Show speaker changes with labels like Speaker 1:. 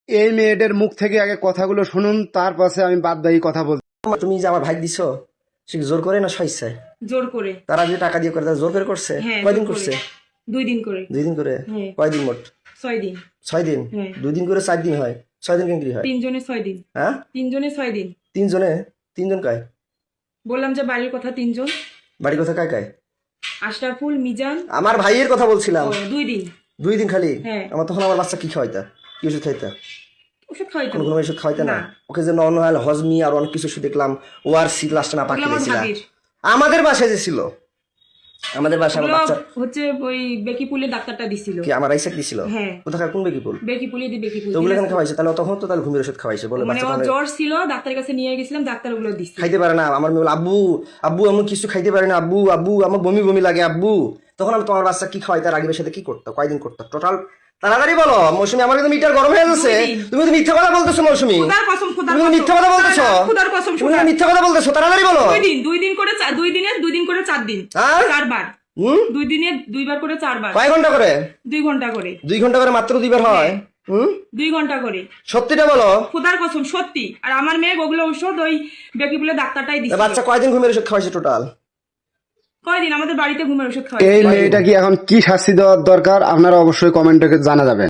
Speaker 1: এই মেয়েদের মুখ থেকে আগে কথাগুলো শুনুন, তারপরে আমি বাদ বাকি কথা বলছি।
Speaker 2: তুমি যে আমার ভাই দিছো, সে কি জোর করে না সইছে?
Speaker 3: জোর করে।
Speaker 2: তারা যে টাকা দিয়ে করে তারা জোর করে করছে?
Speaker 3: হ্যাঁ,
Speaker 2: কয়দিন
Speaker 3: জোর করে।
Speaker 2: করছে?
Speaker 3: 2 দিন করে।
Speaker 2: 2 দিন করে?
Speaker 3: হ্যাঁ।
Speaker 2: কয়দিন মোট?
Speaker 3: 6 দিন।
Speaker 2: 6 দিন?
Speaker 3: হ্যাঁ।
Speaker 2: 2 দিন করে 4 দিন হয়, 6 দিন কেন হয়?
Speaker 3: 3 জনে 6 দিন।
Speaker 2: হ্যাঁ,
Speaker 3: 3 জনে 6 দিন।
Speaker 2: 3 জনে? 3 জন কায়?
Speaker 3: বললাম যে বাড়ির কথা 3 জন।
Speaker 2: বাড়ি কথা কায় কায়?
Speaker 3: আশরাফুল, মিজান।
Speaker 2: আমার ভাইয়ের কথা বলছিলাম।
Speaker 3: 2 দিন।
Speaker 2: 2 দিন খালি?
Speaker 3: হ্যাঁ।
Speaker 2: আমার তখন আমার বাচ্চা কি খাওয়াইতা? কি ওষুধ খাইতা?
Speaker 3: ওষুধ খাইতো।
Speaker 2: কোনো ওষুধ খাওয়াইতা না?
Speaker 3: না।
Speaker 2: ওকে যে নর্মাল হজমি আর অনেক কিছু ওষুধ দেখলাম, ওআরসি লাস্টে না পাকিয়ে
Speaker 3: ওগুলো আমার
Speaker 2: দিয়েছিল।
Speaker 3: ভাবির।
Speaker 2: আমাদের বাসায় যে ছিল, আমাদের বাসায় আমার
Speaker 3: ওগুলো
Speaker 2: বাচ্চা
Speaker 3: হচ্ছে ওই বেকিপুলের ডাক্তারটা দিছিল।
Speaker 2: কি আমার আইসা দিছিল?
Speaker 3: হ্যাঁ।
Speaker 2: কোথাকার কোন বেকিপুল?
Speaker 3: বেকিপুলে দি বেকিপুল।
Speaker 2: তো ওগুলো কেন খাওয়াইছে? তাহলে তখন তো তাহলে ঘুমের ওষুধ খাওয়াইছে বলে
Speaker 3: মানে
Speaker 2: বাচ্চা
Speaker 3: ওর
Speaker 2: তখন
Speaker 3: জ্বর ছিল, ডাক্তারের কাছে নিয়ে গেছিলাম, ডাক্তার ওগুলো দিছিল।
Speaker 2: খাইতে পারে না। আমার মেয়ে বলে, আব্বু আব্বু আমি কিছু খাইতে পারি না, আব্বু আব্বু আমার বমি বমি লাগে আব্বু। তখন আমি তোমার বাচ্চা কি খাওয়াই, তার রাগিবের সাথে কি করতো, কয়দিন করতো টোটাল? তাড়াতাড়ি বলো মৌসুমী, আমার কিন্তু মিটার গরম হয়ে যাচ্ছে।
Speaker 3: 2 দিন।
Speaker 2: তুমি তো মিথ্যা কথা বলতেছো মৌসুমী,
Speaker 3: খোদার কসম, খোদার
Speaker 2: তুমি তো
Speaker 3: কসম।
Speaker 2: মিথ্যা কথা বলতেছো।
Speaker 3: না, না, খোদার কসম,
Speaker 2: তুমি তো মিথ্যা কথা বলতেছো, তাড়াতাড়ি বলো।
Speaker 3: 2 দিন করে 2 দিনে 2 দিন করে 4 দিন।
Speaker 2: হ্যাঁ?
Speaker 3: 4 বার। 2 দিনে 2 বার করে 4 বার।
Speaker 2: কয় ঘন্টা করে?
Speaker 3: 2 ঘন্টা করে।
Speaker 2: 2 ঘন্টা করে মাত্র 2 বার হয়?
Speaker 3: 2 ঘন্টা করে।
Speaker 2: সত্যিটা বলো।
Speaker 3: খোদার কসম সত্যি। আর আমার মেয়ে ওগুলো ঔষধ ওই বেকিপুলের ডাক্তারটাই
Speaker 2: তা
Speaker 3: দিছিল।
Speaker 2: বাচ্চা কয়দিন ঘুমের ওষুধ খাওয়াইছে টোটাল?
Speaker 3: কয়দিন আমাদের বাড়িতে ঘুমের ওষুধ খাওয়াই।
Speaker 1: এই মেয়েটা কি এখন কি শাস্তি দেওয়ার দরকার আপনারা অবশ্যই কমেন্টে জানা যাবে।